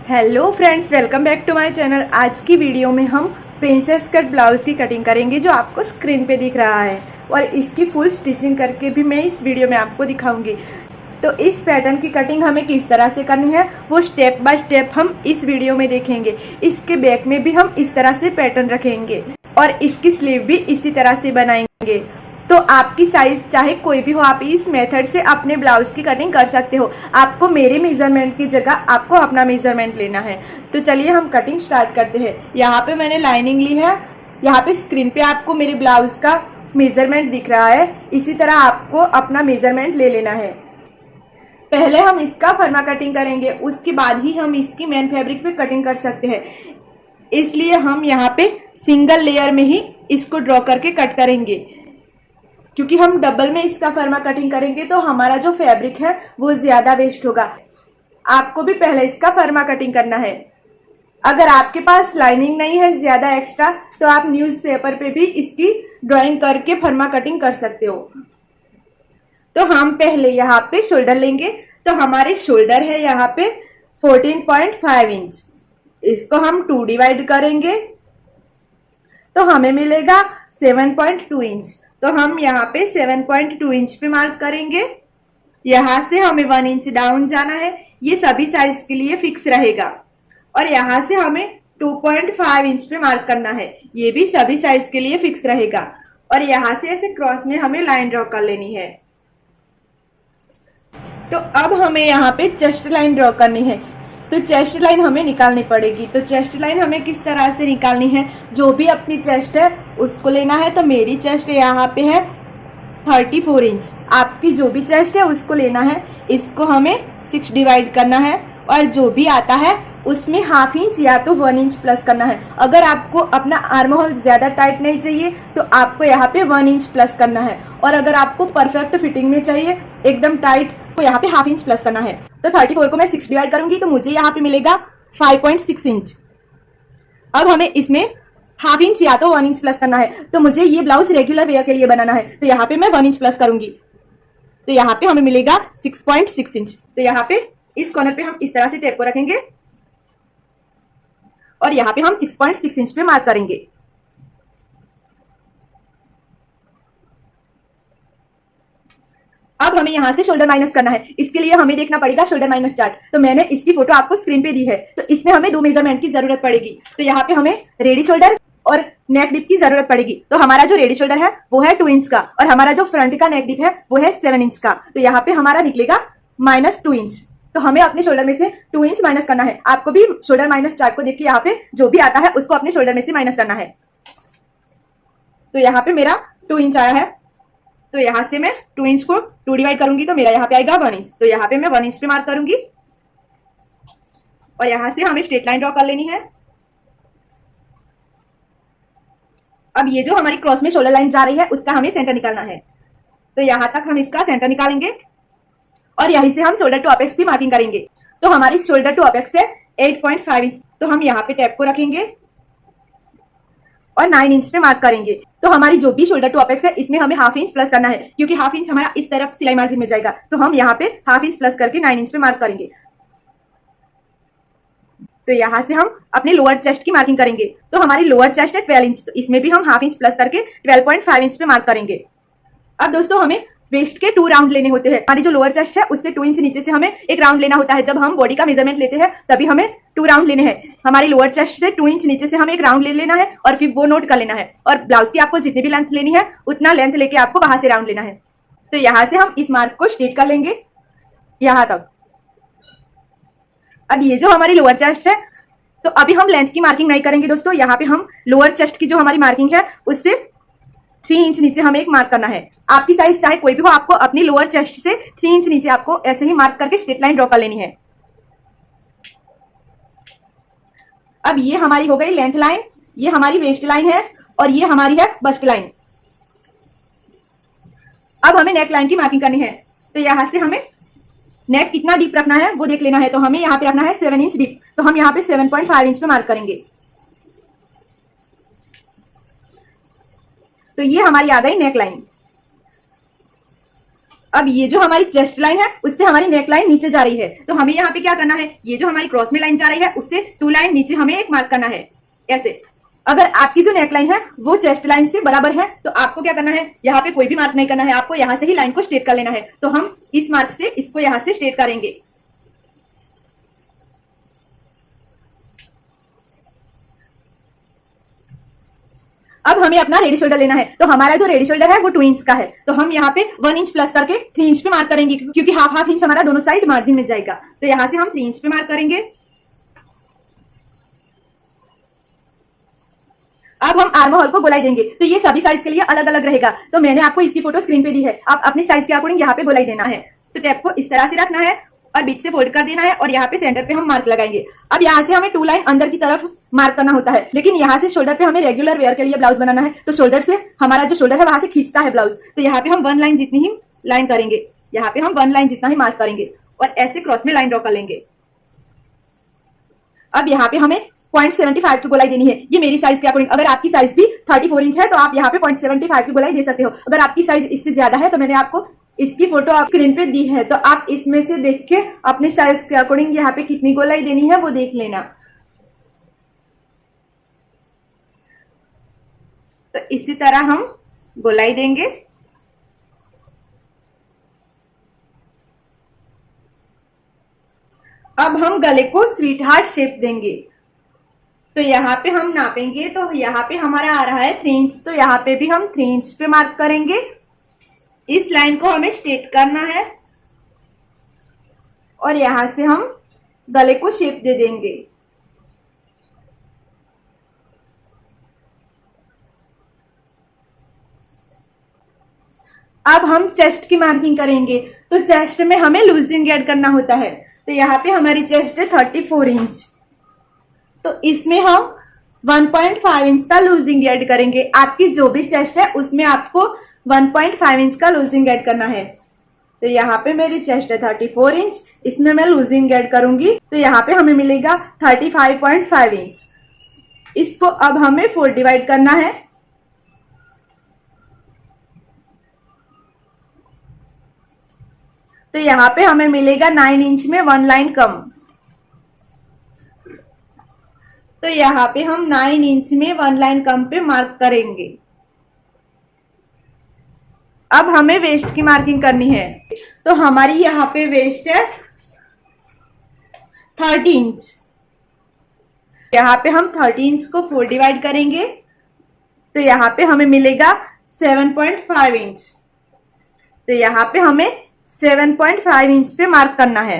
Hello friends, welcome back to my channel. आज की video में हम प्रिंसेस कट ब्लाउज़ की कटिंग करेंगे जो आपको स्क्रीन पे दिख रहा है, और इसकी फुल स्टिचिंग करके भी मैं इस वीडियो में आपको दिखाऊंगी। तो इस पैटर्न की कटिंग हमें किस तरह से करनी है वो स्टेप बाय स्टेप हम इस वीडियो में देखेंगे। इसके बैक में भी हम इस तरह से पैटर्न रखेंगे और इसकी स्लीव भी इसी तरह से बनाएंगे। तो आपकी साइज चाहे कोई भी हो, आप इस मेथड से अपने ब्लाउज की कटिंग कर सकते हो। आपको मेरे मेजरमेंट की जगह आपको अपना मेजरमेंट लेना है। तो चलिए हम कटिंग स्टार्ट करते हैं। यहाँ पे मैंने लाइनिंग ली है। यहाँ पे स्क्रीन पे आपको मेरे ब्लाउज का मेजरमेंट दिख रहा है। इसी तरह आपको अपना मेजरमेंट ले लेना है। पहले हम इसका फर्मा कटिंग करेंगे, उसके बाद ही हम इसकी मेन फैब्रिक पे कटिंग कर सकते हैं। इसलिए हम यहाँ पे सिंगल लेयर में ही इसको ड्रॉ करके कट करेंगे, क्योंकि हम डबल में इसका फर्मा कटिंग करेंगे तो हमारा जो फैब्रिक है वो ज़्यादा वेस्ट होगा। आपको भी पहले इसका फर्मा कटिंग करना है। अगर आपके पास लाइनिंग नहीं है ज़्यादा एक्स्ट्रा, तो आप न्यूज़पेपर पे भी इसकी ड्राइंग करके फर्मा कटिंग कर सकते हो। तो हम पहले यहाँ पे शोल्डर लेंगे। तो हमारे शोल्डर है यहाँ पे 14.5 इंच। इसको हम 2 डिवाइड करेंगे तो हमें मिलेगा 7.2 इंच। तो हम यहाँ पे 7.2 इंच पे मार्क करेंगे। यहाँ से हमें 1 इंच डाउन जाना है। ये सभी साइज के लिए फिक्स रहेगा। और यहाँ से हमें 2.5 इंच पे मार्क करना है। ये भी सभी साइज के लिए फिक्स रहेगा। और यहाँ से ऐसे क्रॉस में हमें लाइन ड्रॉ कर लेनी है। तो अब हमें यहाँ पे चेस्ट लाइन ड्रॉ करनी है। तो चेस्ट लाइन हमें निकालनी पड़ेगी। तो चेस्ट लाइन हमें किस तरह से निकालनी है, जो भी अपनी चेस्ट है उसको लेना है। तो मेरी चेस्ट यहाँ पे है 34 इंच। आपकी जो भी चेस्ट है उसको लेना है। इसको हमें 6 डिवाइड करना है और जो भी आता है उसमें हाफ इंच या तो 1 इंच प्लस करना है। अगर आपको अपना आर्म होल ज़्यादा टाइट नहीं चाहिए तो आपको यहाँ पे 1 इंच प्लस करना है। और अगर आपको परफेक्ट फिटिंग में चाहिए एकदम टाइट, तो यहाँ पे हाफ इंच प्लस करना है। तो 34 को मैं 6 डिवाइड करूंगी तो मुझे यहाँ पे मिलेगा 5.6 इंच। अब हमें इसमें हाफ इंच या तो 1 इंच प्लस करना है। तो मुझे ये ब्लाउज रेगुलर वेयर के लिए बनाना है, तो यहाँ पे मैं 1 इंच प्लस करूंगी। तो यहाँ पे हमें मिलेगा 6.6 इंच। तो यहाँ पे इस कॉर्नर पे हम इस तरह से टेप को रखेंगे और यहाँ पे हम 6.6 इंच पे मार्क करेंगे। अब हमें यहाँ से शोल्डर माइनस करना है। इसके लिए हमें देखना पड़ेगा शोल्डर माइनस चार्ट। तो मैंने इसकी फोटो आपको स्क्रीन पे दी है। तो इसमें हमें 2 मेजरमेंट की जरूरत पड़ेगी। तो यहाँ पे हमें रेडी शोल्डर और नेक डिप की जरूरत पड़ेगी। तो हमारा जो रेडी शोल्डर है वो है 2 इंच का और हमारा जो फ्रंट का नेक डिप है वो है 7 इंच का। तो यहाँ पे हमारा निकलेगा -2 इंच। तो हमें अपने शोल्डर में से 2 इंच माइनस करना है। आपको भी शोल्डर माइनस चार्ट को देख के यहाँ पे जो भी आता है उसको अपने शोल्डर में से माइनस करना है। तो यहाँ पे मेरा 2 इंच आया है। तो यहाँ से मैं 2 इंच को 2 डिवाइड करूंगी तो मेरा यहाँ पे आएगा 1 इंच। तो यहाँ पे मैं 1 इंच पे मार्क करूंगी और यहाँ से हमें स्ट्रेट लाइन ड्रॉ कर लेनी है। अब ये जो हमारी क्रॉस में शोल्डर लाइन जा रही है उसका हमें सेंटर निकालना है। तो यहाँ तक हम इसका सेंटर निकालेंगे और यहीं से हम शोल्डर टू अपेक्स की मार्किंग करेंगे। तो हमारी शोल्डर टू अपेक्स है 8.5 इंच। तो हम यहाँ पे टैप को रखेंगे और 9 इंच पे मार्क करेंगे। तो हमारी जो भी शोल्डर टू अपेक्स है इसमें हमें हाफ इंच प्लस करना है, क्योंकि हाफ इंच हमारा इस तरफ सिलाई मार्जिन में जाएगा। तो हम यहाँ पे हाफ इंच प्लस करके 9 इंच पे मार्क करेंगे। तो यहाँ से हम अपने लोअर चेस्ट की मार्किंग करेंगे। तो हमारी लोअर चेस्ट है 12 इंच। तो इसमें भी हम हाफ इंच प्लस करके 12.5 इंच पे मार्क करेंगे। अब दोस्तों हमें वेस्ट के 2 राउंड लेने होते हैं। हमारी जो लोअर चेस्ट है उससे 2 इंच नीचे से हमें एक राउंड लेना होता है। जब हम बॉडी का मेजरमेंट लेते हैं तभी हमें 2 राउंड लेने हैं। हमारी लोअर चेस्ट से 2 इंच नीचे से हमें एक राउंड ले लेना है और फिर वो नोट कर लेना है। और ब्लाउज की आपको जितनी भी लेंथ लेनी है उतना लेंथ लेके आपको वहां से राउंड लेना है। तो यहाँ से हम इस मार्क को स्ट्रेट कर लेंगे यहाँ तक। अब ये जो हमारी लोअर चेस्ट है, तो अभी हम लेंथ की मार्किंग नहीं करेंगे दोस्तों। यहाँ पे हम लोअर चेस्ट की जो हमारी मार्किंग है उससे 3 इंच नीचे हमें एक मार्क करना है। आपकी साइज चाहे कोई भी हो, आपको अपनी लोअर चेस्ट से 3 इंच नीचे आपको ऐसे ही मार्क करके स्ट्रेट लाइन ड्रॉ कर लेनी है। अब ये हमारी हो गई लेंथ लाइन, ये हमारी वेस्ट लाइन है और ये हमारी है बस्ट लाइन। अब हमें नेक लाइन की मार्किंग करनी है। तो यहाँ से हमें नेक कितना डीप रखना है वो देख लेना है। तो हमें यहाँ पे रखना है 7 इंच डीप। तो हम यहाँ पे 7.5 इंच पे मार्क करेंगे। तो ये हमारी आ गई नेक लाइन। अब ये जो हमारी चेस्ट लाइन है उससे हमारी नेक लाइन नीचे जा रही है, तो हमें यहाँ पे क्या करना है, ये जो हमारी क्रॉस में लाइन जा रही है उससे 2 लाइन नीचे हमें एक मार्क करना है ऐसे। अगर आपकी जो नेक लाइन है वो चेस्ट लाइन से बराबर है तो आपको क्या करना है, यहाँ पे कोई भी मार्क नहीं करना है, आपको यहाँ से ही लाइन को स्ट्रेट कर लेना है। तो हम इस मार्क से इसको यहाँ से स्ट्रेट करेंगे। अब हमें अपना रेडी शोल्डर लेना है, तो हमारा जो रेडी शोल्डर है वो 2 इंच का है, तो हम यहाँ पे 1 इंच प्लस करके 3 इंच पे मार्क करेंगे, क्योंकि हाफ इंच हमारा दोनों साइड मार्जिन में जाएगा। तो यहाँ से हम 3 इंच पे मार्क करेंगे। अब हम आर्म होल को गोलाई देंगे, तो ये सभी साइज के लिए अलग अलग रहेगा, तो मैंने आपको इसकी फोटो स्क्रीन पे दी है। आप अपनी साइज के अकॉर्डिंग यहाँ पे गोलाई देना है। तो टेप को इस तरह से रखना है और बीच से फोल्ड कर देना है और यहाँ पे सेंटर पे हम मार्क लगाएंगे। अब यहाँ से हमें 2 लाइन अंदर की तरफ मार्क करना होता है, लेकिन यहाँ से शोल्डर पे हमें रेगुलर वेयर के लिए ब्लाउज बनाना है, तो शोल्डर से हमारा जो शोल्डर है वहां से खींचता है ब्लाउज, तो यहाँ पे हम 1 लाइन जितनी ही लाइन करेंगे, यहाँ पे हम 1 लाइन जितना ही मार्क करेंगे और ऐसे क्रॉस में लाइन ड्रॉ कर लेंगे। अब यहाँ पे हमें 0.75 की गोलाई देनी है, ये मेरी साइज के अकॉर्डिंग। अगर आपकी साइज भी 34 इंच है तो आप यहाँ पे 0.75 की गोलाई दे सकते हो। अगर आपकी साइज इससे ज्यादा है तो मैंने आपको इसकी फोटो आप स्क्रीन पे दी है, तो आप इसमें से देख के अपनी साइज के अकॉर्डिंग यहाँ पे कितनी गोलाई देनी है वो देख लेना। तो इसी तरह हम गोलाई देंगे। अब हम गले को स्वीट हार्ट शेप देंगे, तो यहाँ पे हम नापेंगे, तो यहाँ पे हमारा आ रहा है 3 इंच, तो यहाँ पे भी हम 3 इंच पे मार्क करेंगे। इस लाइन को हमें स्ट्रेट करना है और यहां से हम गले को शेप दे देंगे। अब हम चेस्ट की मार्किंग करेंगे, तो चेस्ट में हमें लूजिंग ऐड करना होता है, तो यहाँ पे हमारी चेस्ट है 34 इंच, तो इसमें हम 1.5 इंच का लूजिंग ऐड करेंगे। आपकी जो भी चेस्ट है उसमें आपको 1.5 इंच का लूजिंग ऐड करना है। तो यहाँ पे मेरी चेस्ट है 34 इंच, इसमें मैं लूजिंग ऐड करूंगी, तो यहाँ पे हमें मिलेगा 35.5 इंच। इसको अब हमें 4 डिवाइड करना है। तो यहाँ पे हमें मिलेगा 9 इंच में 1 लाइन कम, तो यहाँ पे हम 9 इंच में 1 लाइन कम पे मार्क करेंगे। अब हमें वेस्ट की मार्किंग करनी है, तो हमारी यहाँ पे वेस्ट है 30 इंच। यहाँ पे हम 30 इंच को 4 डिवाइड करेंगे, तो यहाँ पे हमें मिलेगा 7.5 इंच। तो यहाँ पे हमें 7.5 इंच पे मार्क करना है।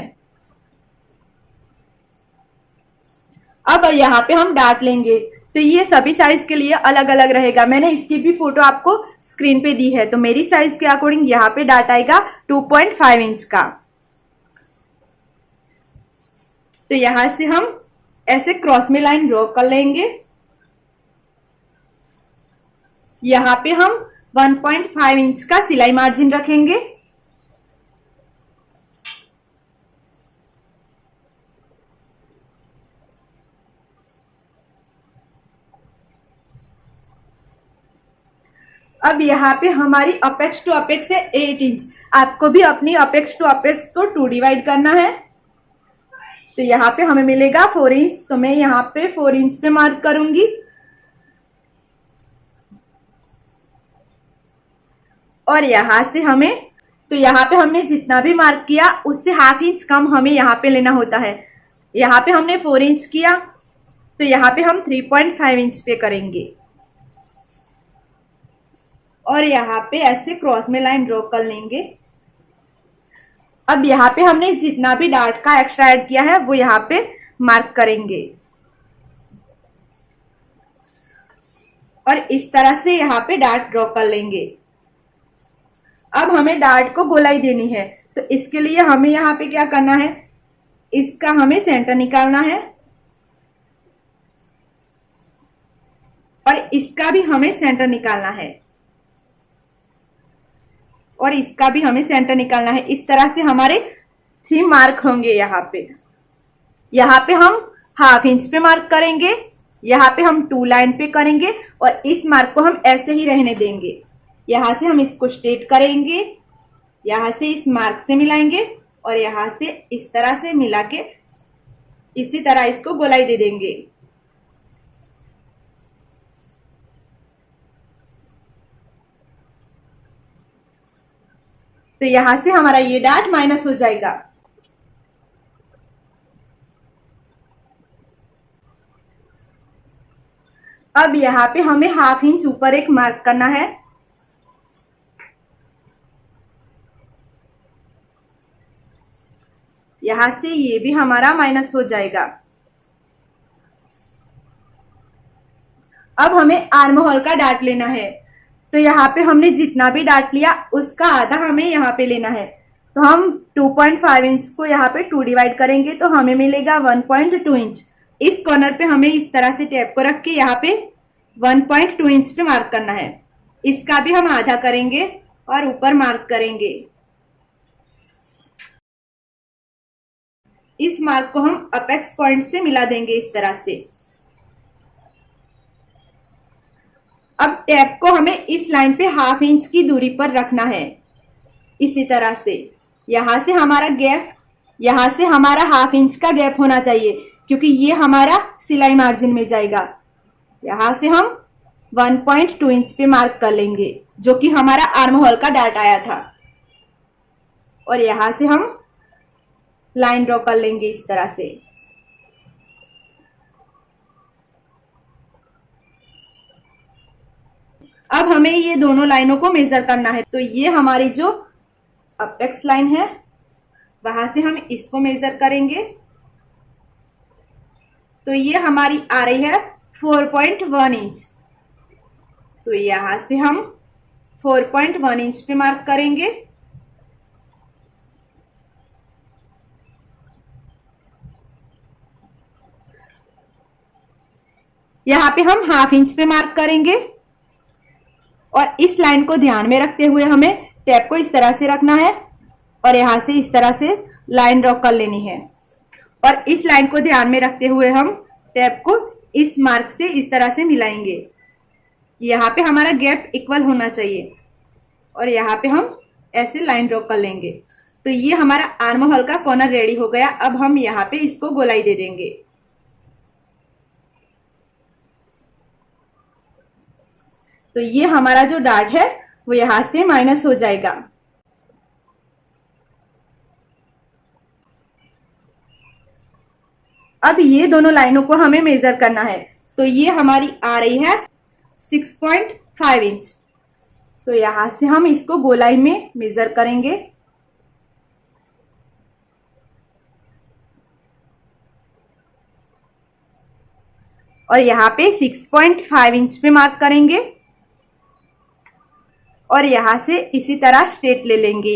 अब यहाँ पे हम डार्ट लेंगे, तो ये सभी साइज के लिए अलग अलग रहेगा। मैंने इसकी भी फोटो आपको स्क्रीन पे दी है, तो मेरी साइज के अकॉर्डिंग यहाँ पे डार्ट आएगा 2.5 इंच का। तो यहां से हम ऐसे क्रॉस में लाइन ड्रॉ कर लेंगे। यहाँ पे हम 1.5 इंच का सिलाई मार्जिन रखेंगे। अब यहाँ पे हमारी अपेक्स टू अपेक्स है 8 इंच। आपको भी अपनी अपेक्स टू अपेक्स को 2 डिवाइड करना है, तो यहाँ पे हमें मिलेगा 4 इंच। तो मैं यहाँ पे 4 इंच पे मार्क करूंगी। और यहाँ से हमें, तो यहाँ पे हमने जितना भी मार्क किया उससे हाफ इंच कम हमें यहाँ पे लेना होता है। यहाँ पे हमने 4 इंच किया, तो यहाँ पे हम 3.5 इंच पे करेंगे और यहाँ पे ऐसे क्रॉस में लाइन ड्रॉ कर लेंगे। अब यहाँ पे हमने जितना भी डार्ट का एक्स्ट्रा ऐड किया है वो यहाँ पे मार्क करेंगे और इस तरह से यहाँ पे डार्ट ड्रॉ कर लेंगे। अब हमें डार्ट को गोलाई देनी है, तो इसके लिए हमें यहाँ पे क्या करना है, इसका हमें सेंटर निकालना है और इसका भी हमें सेंटर निकालना है और इसका भी हमें सेंटर निकालना है। इस तरह से हमारे 3 मार्क होंगे। यहाँ पे हम हाफ इंच पे मार्क करेंगे, यहाँ पे हम 2 लाइन पे करेंगे और इस मार्क को हम ऐसे ही रहने देंगे। यहाँ से हम इसको स्ट्रेट करेंगे, यहाँ से इस मार्क से मिलाएंगे और यहाँ से इस तरह से मिला के इसी तरह इसको गोलाई दे देंगे। तो यहां से हमारा ये डार्ट माइनस हो जाएगा। अब यहाँ पे हमें हाफ इंच ऊपर एक मार्क करना है। यहां से ये भी हमारा माइनस हो जाएगा। अब हमें आर्म होल का डार्ट लेना है। तो यहाँ पे हमने जितना भी डार्ट लिया उसका आधा हमें यहाँ पे लेना है। तो हम 2.5 इंच को यहाँ पे 2 डिवाइड करेंगे तो हमें मिलेगा 1.2 इंच। इस कॉर्नर पे हमें इस तरह से टेप को रख के यहाँ पे 1.2 इंच पे मार्क करना है। इसका भी हम आधा करेंगे और ऊपर मार्क करेंगे। इस मार्क को हम अपेक्स पॉइंट से मिला देंगे इस तरह से। अब टैप को हमें इस लाइन पे हाफ इंच की दूरी पर रखना है इसी तरह से। यहां से हमारा गैप, यहां से हमारा हाफ इंच का गैप होना चाहिए क्योंकि ये हमारा सिलाई मार्जिन में जाएगा। यहां से हम 1.2 इंच पे मार्क कर लेंगे जो कि हमारा आर्म होल का डार्ट आया था। और यहां से हम लाइन ड्रॉ कर लेंगे इस तरह से। अब हमें ये दोनों लाइनों को मेजर करना है। तो ये हमारी जो अपेक्स लाइन है वहां से हम इसको मेजर करेंगे। तो ये हमारी आ रही है 4.1 इंच। तो यहां से हम 4.1 इंच पे मार्क करेंगे। यहां पे हम हाफ इंच पे मार्क करेंगे और इस लाइन को ध्यान में रखते हुए हमें टैप को इस तरह से रखना है और यहां से इस तरह से लाइन ड्रॉ कर लेनी है। और इस लाइन को ध्यान में रखते हुए हम टैप को इस मार्क से इस तरह से मिलाएंगे। यहाँ पे हमारा गैप इक्वल होना चाहिए और यहाँ पे हम ऐसे लाइन ड्रॉ कर लेंगे। तो ये हमारा आर्म होल का कॉर्नर रेडी हो गया। अब हम यहाँ पे इसको गोलाई दे देंगे। तो ये हमारा जो डार्ट है वो यहां से माइनस हो जाएगा। अब ये दोनों लाइनों को हमें मेजर करना है। तो ये हमारी आ रही है 6.5 इंच। तो यहां से हम इसको गोलाई में मेजर करेंगे। और यहाँ पे 6.5 इंच पे मार्क करेंगे और यहां से इसी तरह स्ट्रेट ले लेंगे।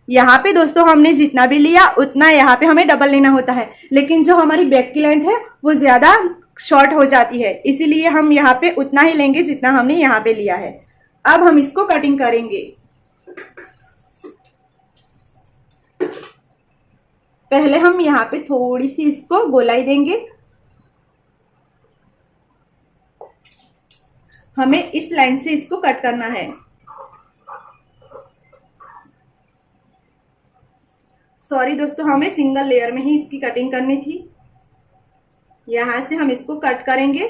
यहाँ पे दोस्तों हमने जितना भी लिया उतना यहाँ पे हमें डबल लेना होता है, लेकिन जो हमारी बैक की लेंथ है वो ज्यादा शॉर्ट हो जाती है, इसीलिए हम यहाँ पे उतना ही लेंगे जितना हमने यहाँ पे लिया है। अब हम इसको कटिंग करेंगे। पहले हम यहाँ पे थोड़ी सी इसको गोलाई देंगे। हमें इस लाइन से इसको कट करना है। सॉरी दोस्तों, हमें सिंगल लेयर में ही इसकी कटिंग करनी थी। यहां से हम इसको कट करेंगे।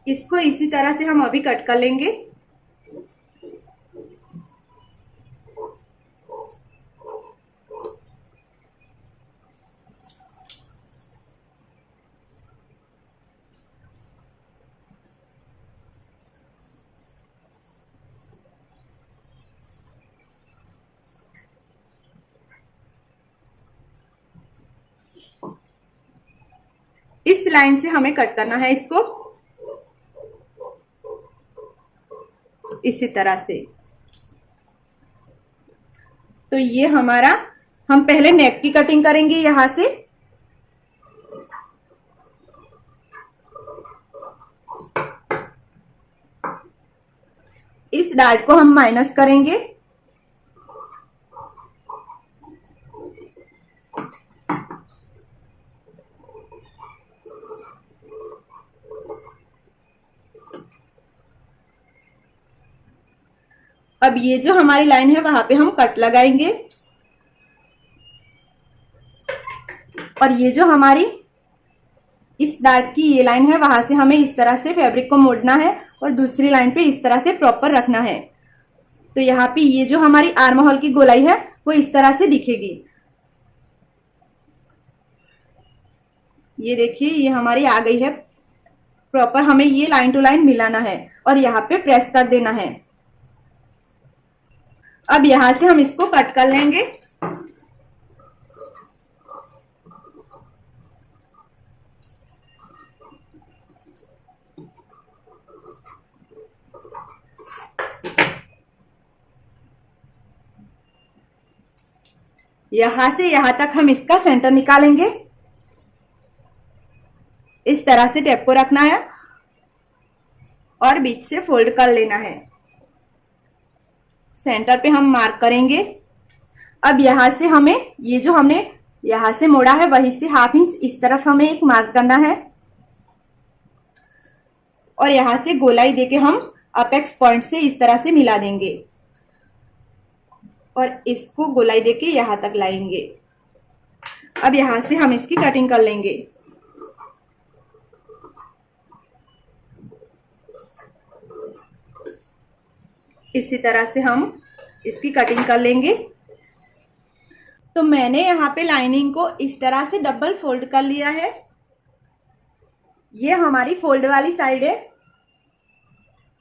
इसको इसी तरह से हम अभी कट कर लेंगे। इस लाइन से हमें कट करना है इसको इसी तरह से। तो ये हमारा, हम पहले नेक की कटिंग करेंगे। यहां से इस डार्ट को हम माइनस करेंगे। अब ये जो हमारी लाइन है वहां पे हम कट लगाएंगे और ये जो हमारी इस डार्ट की ये लाइन है वहां से हमें इस तरह से फैब्रिक को मोड़ना है और दूसरी लाइन पे इस तरह से प्रॉपर रखना है। तो यहाँ पे ये जो हमारी आर्म होल की गोलाई है वो इस तरह से दिखेगी। ये देखिए ये हमारी आ गई है प्रॉपर। हमें ये लाइन टू लाइन मिलाना है और यहाँ पे प्रेस कर देना है। अब यहां से हम इसको कट कर लेंगे। यहां से यहां तक हम इसका सेंटर निकालेंगे। इस तरह से टेप को रखना है और बीच से फोल्ड कर लेना है। सेंटर पे हम मार्क करेंगे। अब यहां से हमें ये जो हमने यहां से मोड़ा है वहीं से ½ इंच इस तरफ हमें एक मार्क करना है और यहां से गोलाई देके हम अपेक्स पॉइंट से इस तरह से मिला देंगे और इसको गोलाई देके यहां तक लाएंगे। अब यहां से हम इसकी कटिंग कर लेंगे। इसी तरह से हम इसकी कटिंग कर लेंगे। तो मैंने यहाँ पे लाइनिंग को इस तरह से डबल फोल्ड कर लिया है। ये हमारी फोल्ड वाली साइड है।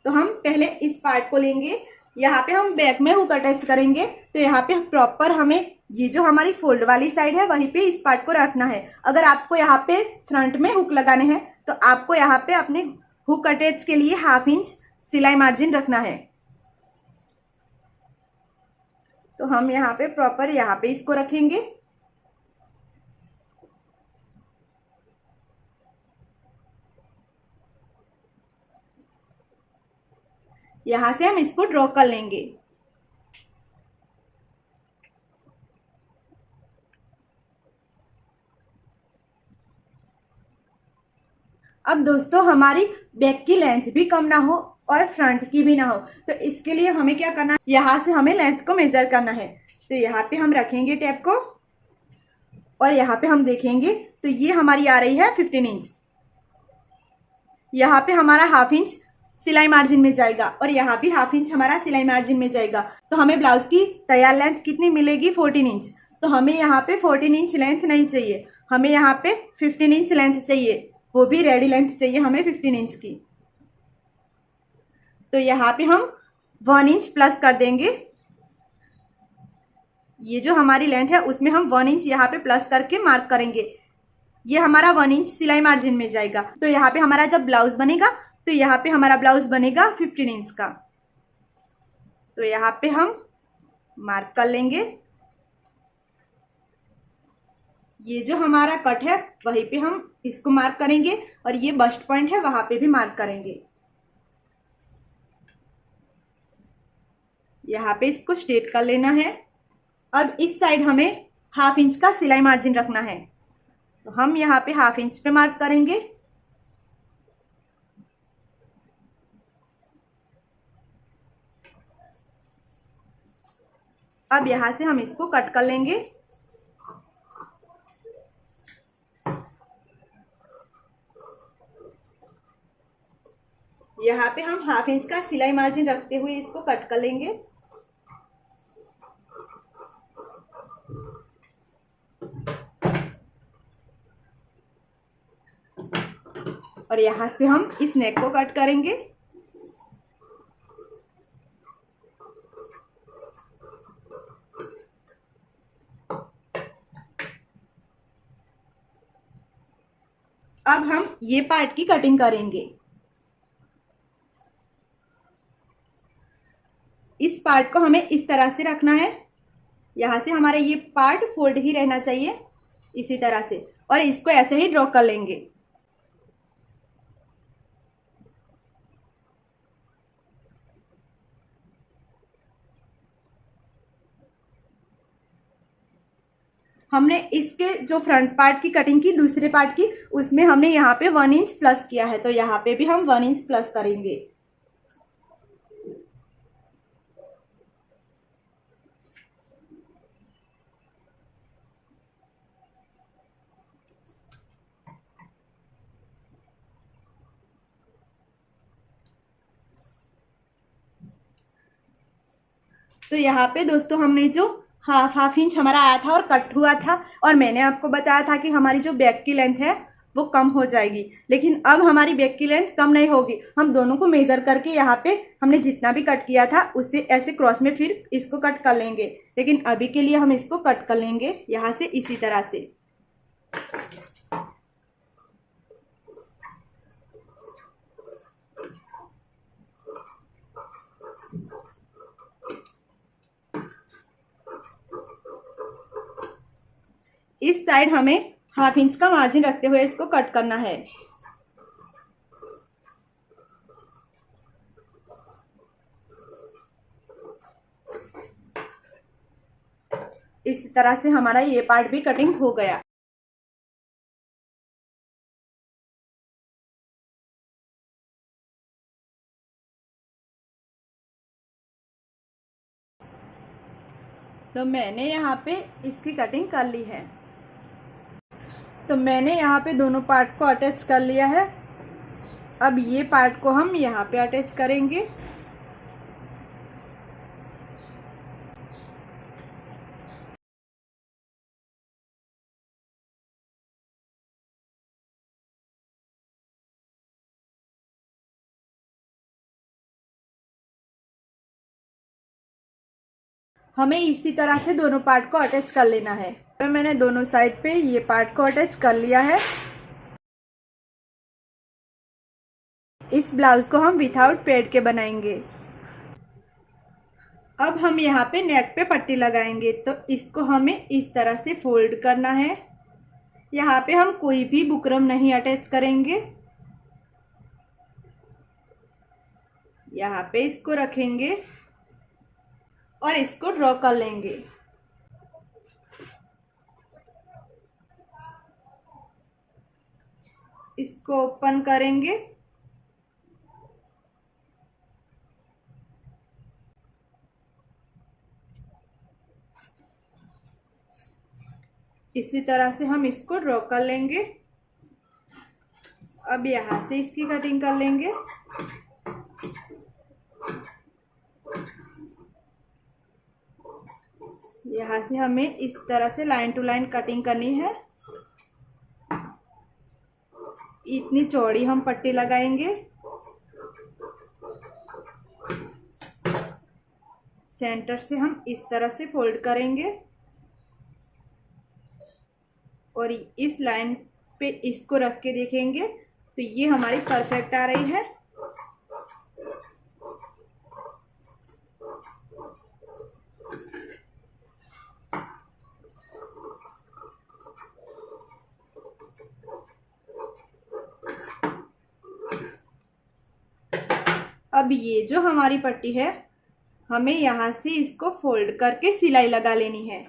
तो हम पहले इस पार्ट को लेंगे। यहाँ पे हम बैक में हुक अटैच करेंगे। तो यहाँ पे प्रॉपर हमें ये जो हमारी फोल्ड वाली साइड है वहीं पे इस पार्ट को रखना है। अगर आपको यहाँ पे फ्रंट में हुक लगाने हैं तो आपको यहाँ पे अपने हुक अटैच के लिए ½ इंच सिलाई मार्जिन रखना है। तो हम यहाँ पे प्रॉपर यहाँ पे इसको रखेंगे। यहां से हम इसको ड्रॉ कर लेंगे। अब दोस्तों हमारी बैक की लेंथ भी कम ना हो और फ्रंट की भी ना हो, तो इसके लिए हमें क्या करना है, यहाँ से हमें लेंथ को मेजर करना है। तो यहाँ पे हम रखेंगे टेप को और यहाँ पे हम देखेंगे तो ये हमारी आ रही है 15 इंच। यहाँ पे हमारा ½ इंच सिलाई मार्जिन में जाएगा और यहाँ भी ½ इंच हमारा सिलाई मार्जिन में जाएगा। तो हमें ब्लाउज की तैयार लेंथ कितनी मिलेगी, 14 इंच। तो हमें यहाँ पे 14 इंच लेंथ नहीं चाहिए, हमें यहाँ पे 15 इंच लेंथ चाहिए, वो भी रेडी लेंथ चाहिए हमें 15 इंच की। तो यहाँ पे हम 1 इंच प्लस कर देंगे। ये जो हमारी लेंथ है उसमें हम 1 इंच यहाँ पे प्लस करके मार्क करेंगे। ये हमारा 1 इंच सिलाई मार्जिन में जाएगा। तो यहाँ पे हमारा जब ब्लाउज बनेगा तो यहाँ पे हमारा ब्लाउज बनेगा 15 इंच का। तो यहाँ पे हम मार्क कर लेंगे। ये जो हमारा कट है वहीं पे हम इसको मार्क करेंगे और ये बस्ट पॉइंट है वहां पे भी मार्क करेंगे। यहाँ पे इसको स्ट्रेट कर लेना है। अब इस साइड हमें ½ इंच का सिलाई मार्जिन रखना है। तो हम यहाँ पे ½ इंच पे मार्क करेंगे। अब यहाँ से हम इसको कट कर लेंगे। यहाँ पे हम ½ इंच का सिलाई मार्जिन रखते हुए इसको कट कर लेंगे। और यहाँ से हम इस नेक को कट करेंगे। अब हम ये पार्ट की कटिंग करेंगे। इस पार्ट को हमें इस तरह से रखना है। यहाँ से हमारा ये पार्ट फोल्ड ही रहना चाहिए इसी तरह से, और इसको ऐसे ही ड्रॉ कर लेंगे। हमने इसके जो फ्रंट पार्ट की कटिंग की दूसरे पार्ट की, उसमें हमने यहाँ पे 1 इंच प्लस किया है। तो यहाँ पे भी हम 1 इंच प्लस करेंगे। तो यहाँ पे दोस्तों हमने जो हाफ इंच हमारा आया था और कट हुआ था, और मैंने आपको बताया था कि हमारी जो बैक की लेंथ है वो कम हो जाएगी, लेकिन अब हमारी बैक की लेंथ कम नहीं होगी। हम दोनों को मेजर करके यहाँ पे हमने जितना भी कट किया था उससे ऐसे क्रॉस में फिर इसको कट कर लेंगे, लेकिन अभी के लिए हम इसको कट कर लेंगे यहाँ से इसी तरह से। इस साइड हमें हाफ इंच का मार्जिन रखते हुए इसको कट करना है। इस तरह से हमारा ये पार्ट भी कटिंग हो गया। तो मैंने यहाँ पे इसकी कटिंग कर ली है। तो मैंने यहाँ पे दोनों पार्ट को अटैच कर लिया है। अब ये पार्ट को हम यहाँ पे अटैच करेंगे। हमें इसी तरह से दोनों पार्ट को अटैच कर लेना है। तो मैंने दोनों साइड पे ये पार्ट को अटैच कर लिया है। इस ब्लाउज को हम विथआउट पेड़ के बनाएंगे। अब हम यहाँ पे नेक पे पट्टी लगाएंगे, तो इसको हमें इस तरह से फोल्ड करना है। यहाँ पे हम कोई भी बुकरम नहीं अटैच करेंगे। यहाँ पे इसको रखेंगे और इसको ड्रॉ कर लेंगे। इसको ओपन करेंगे। इसी तरह से हम इसको ड्रॉ कर लेंगे। अब यहाँ से इसकी कटिंग कर लेंगे। यहाँ से हमें इस तरह से लाइन टू लाइन कटिंग करनी है। इतनी चौड़ी हम पट्टी लगाएंगे। सेंटर से हम इस तरह से फोल्ड करेंगे और इस लाइन पे इसको रख के देखेंगे तो ये हमारी परफेक्ट आ रही है। अब ये जो हमारी पट्टी है, हमें यहाँ से इसको फोल्ड करके सिलाई लगा लेनी है।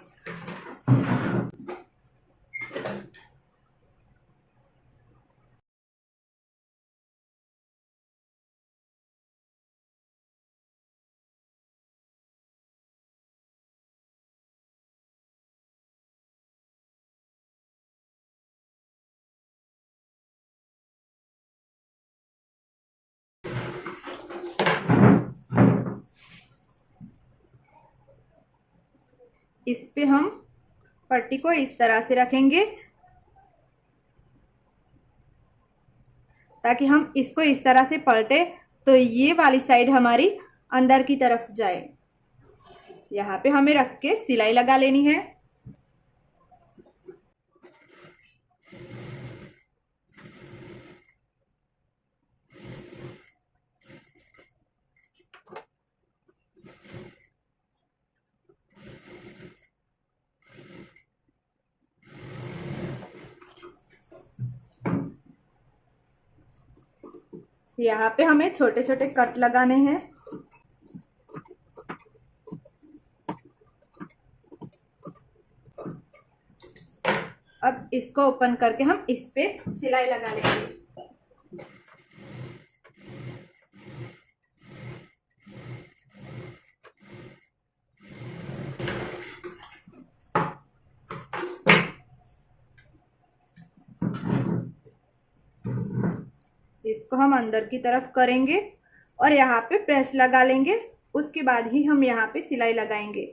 इस पे हम पट्टी को इस तरह से रखेंगे ताकि हम इसको इस तरह से पलटे तो ये वाली साइड हमारी अंदर की तरफ जाए। यहाँ पे हमें रख के सिलाई लगा लेनी है। यहाँ पे हमें छोटे छोटे कट लगाने हैं। अब इसको ओपन करके हम इस पे सिलाई लगा लेंगे। इसको हम अंदर की तरफ करेंगे और यहाँ पे प्रेस लगा लेंगे उसके बाद ही हम यहाँ पे सिलाई लगाएंगे।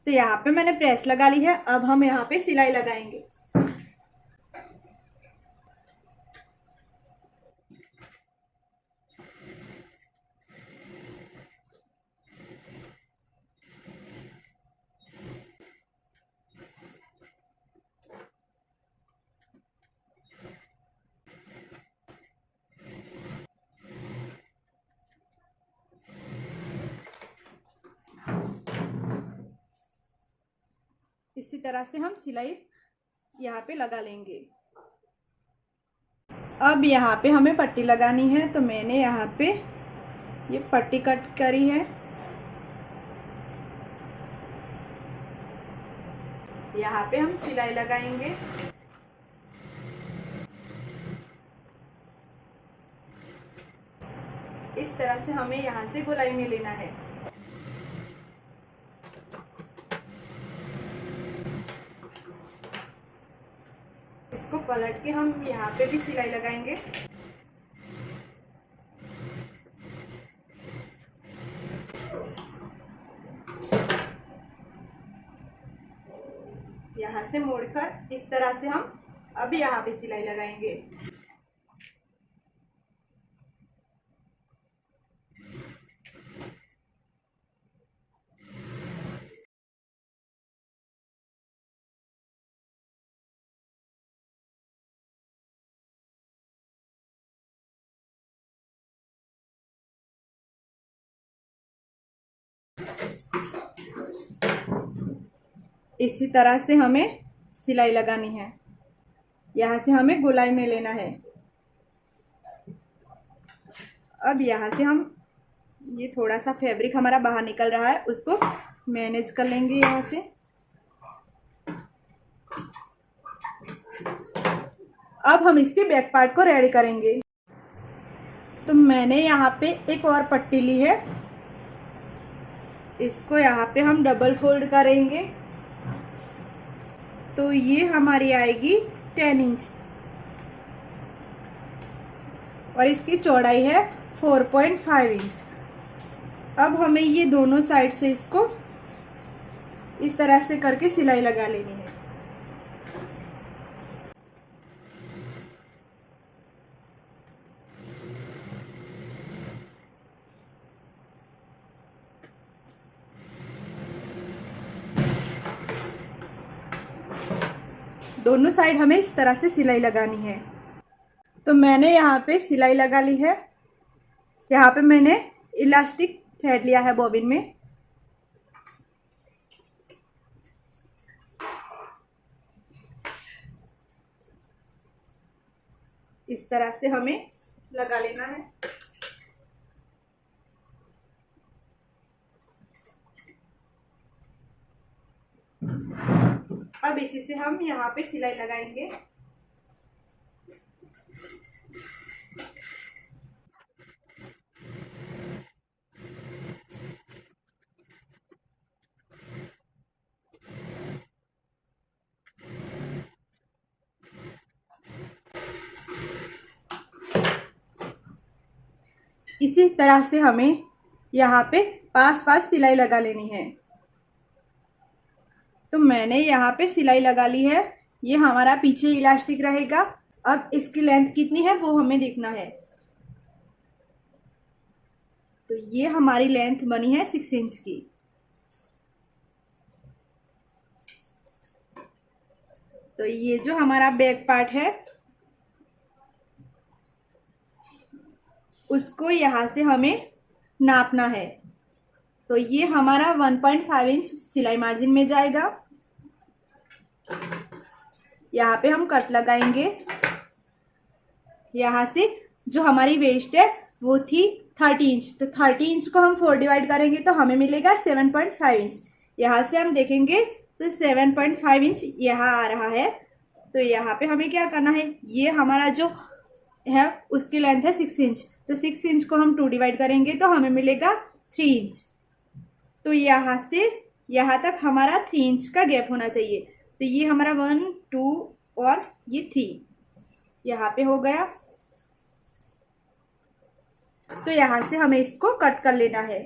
तो यहाँ पे मैंने प्रेस लगा ली है, अब हम यहाँ पे सिलाई लगाएंगे। इसी तरह से हम सिलाई यहाँ पे लगा लेंगे। अब यहाँ पे हमें पट्टी लगानी है, तो मैंने यहाँ पे ये पट्टी कट करी है। यहाँ पे हम सिलाई लगाएंगे। इस तरह से हमें यहाँ से गोलाई में लेना है। इसको पलट के हम यहाँ पे भी सिलाई लगाएंगे। यहाँ से मोड़कर इस तरह से हम अब यहाँ पे सिलाई लगाएंगे। इसी तरह से हमें सिलाई लगानी है। यहाँ से हमें गोलाई में लेना है। अब यहाँ से हम ये थोड़ा सा फैब्रिक हमारा बाहर निकल रहा है, उसको मैनेज कर लेंगे यहाँ से। अब हम इसके बैक पार्ट को रेडी करेंगे। तो मैंने यहाँ पे एक और पट्टी ली है, इसको यहाँ पे हम डबल फोल्ड करेंगे। तो ये हमारी आएगी 10 इंच और इसकी चौड़ाई है 4.5 इंच। अब हमें ये दोनों साइड से इसको इस तरह से करके सिलाई लगा लेनी है। दोनों साइड हमें इस तरह से सिलाई लगानी है। तो मैंने यहाँ पे सिलाई लगा ली है। यहाँ पे मैंने इलास्टिक थ्रेड लिया है बॉबिन में। इस तरह से हमें लगा लेना है। अब इसी से हम यहाँ पे सिलाई लगाएंगे। इसी तरह से हमें यहाँ पे पास पास सिलाई लगा लेनी है। तो मैंने यहाँ पे सिलाई लगा ली है। ये हमारा पीछे इलास्टिक रहेगा। अब इसकी लेंथ कितनी है वो हमें देखना है। तो ये हमारी लेंथ बनी है 6 इंच की। तो ये जो हमारा बैक पार्ट है उसको यहाँ से हमें नापना है। तो ये हमारा 1.5 इंच सिलाई मार्जिन में जाएगा। यहाँ पे हम कट लगाएंगे। यहाँ से जो हमारी वेस्ट है वो थी 30 इंच। तो 30 इंच को हम 4 डिवाइड करेंगे तो हमें मिलेगा 7.5 इंच। यहाँ से हम देखेंगे तो 7.5 इंच यहाँ आ रहा है। तो यहाँ पे हमें क्या करना है, ये हमारा जो है उसकी लेंथ है 6 इंच। तो 6 इंच को हम 2 डिवाइड करेंगे तो हमें मिलेगा 3 इंच। तो यहाँ से यहाँ तक हमारा 3 इंच का गैप होना चाहिए। तो ये हमारा 1 2 और ये 3 यहाँ पे हो गया। तो यहाँ से हमें इसको कट कर लेना है।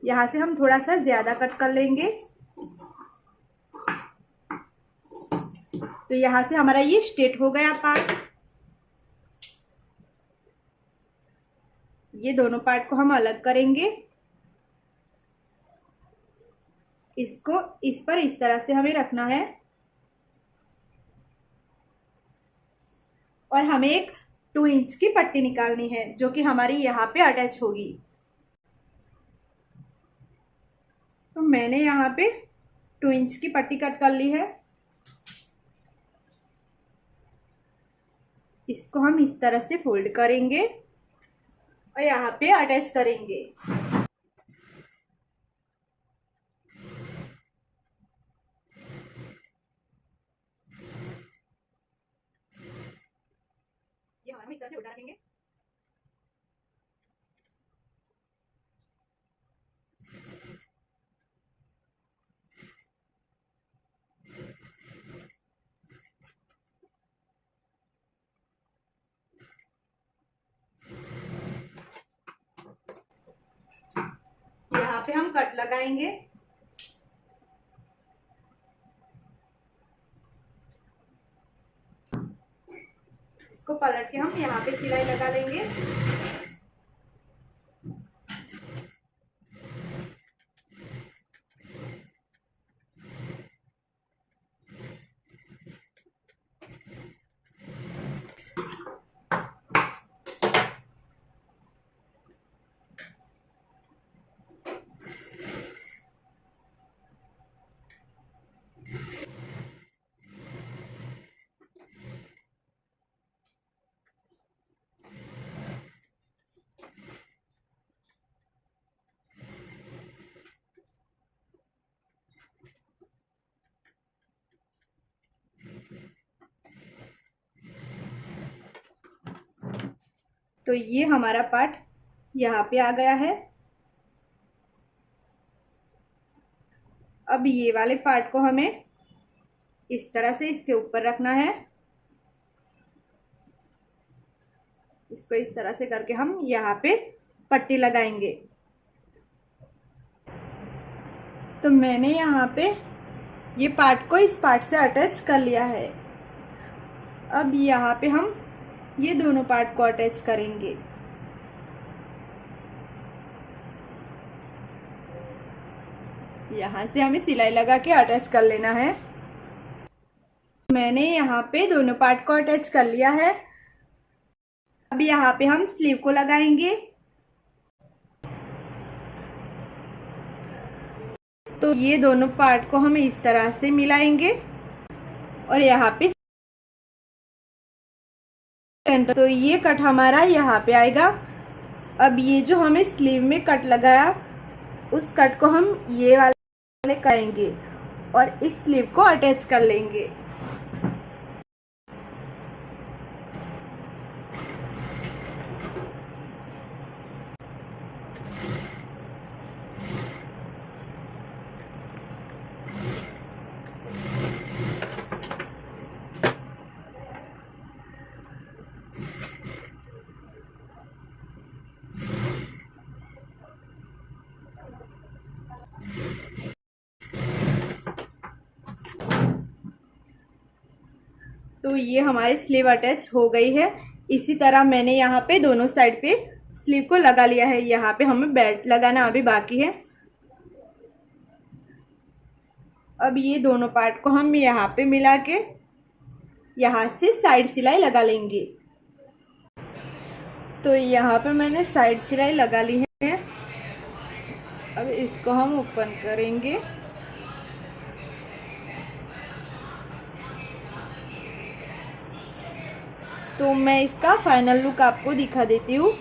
यहाँ से हम थोड़ा सा ज़्यादा कट कर लेंगे। तो यहाँ से हमारा ये स्ट्रेट हो गया पार्ट। ये दोनों पार्ट को हम अलग करेंगे। इसको इस पर इस तरह से हमें रखना है और हमें एक 2 इंच की पट्टी निकालनी है जो कि हमारी यहाँ पे अटैच होगी। तो मैंने यहाँ पे 2 इंच की पट्टी कट कर ली है। इसको हम इस तरह से फोल्ड करेंगे और यहाँ पे अटैच करेंगे। ये हम इस तरह से उल्टा रखेंगे। यहाँ पे हम कट लगाएंगे। इसको पलट के हम यहाँ पे सिलाई लगा लेंगे। तो ये हमारा पार्ट यहाँ पे आ गया है। अब ये वाले पार्ट को हमें इस तरह से इसके ऊपर रखना है। इसको इस तरह से करके हम यहाँ पे पट्टी लगाएंगे। तो मैंने यहाँ पे ये पार्ट को इस पार्ट से अटैच कर लिया है। अब यहाँ पे हम ये दोनों पार्ट को अटैच करेंगे। यहाँ से हमें सिलाई लगा के अटैच कर लेना है। मैंने यहाँ पे दोनों पार्ट को अटैच कर लिया है। अब यहाँ पे हम स्लीव को लगाएंगे। तो ये दोनों पार्ट को हम इस तरह से मिलाएंगे और यहाँ पे सेंटर। तो ये कट हमारा यहाँ पे आएगा। अब ये जो हमें स्लीव में कट लगाया उस कट को हम ये वाले करेंगे और इस स्लीव को अटैच कर लेंगे। तो ये हमारी स्लीव अटैच हो गई है। इसी तरह मैंने यहाँ पे दोनों साइड पे स्लीव को लगा लिया है। यहाँ पे हमें बेल्ट लगाना अभी बाकी है। अब ये दोनों पार्ट को हम यहाँ पे मिला के यहाँ से साइड सिलाई लगा लेंगे। तो यहाँ पे मैंने साइड सिलाई लगा ली है। अब इसको हम ओपन करेंगे। तो मैं इसका फाइनल लुक आपको दिखा देती हूँ।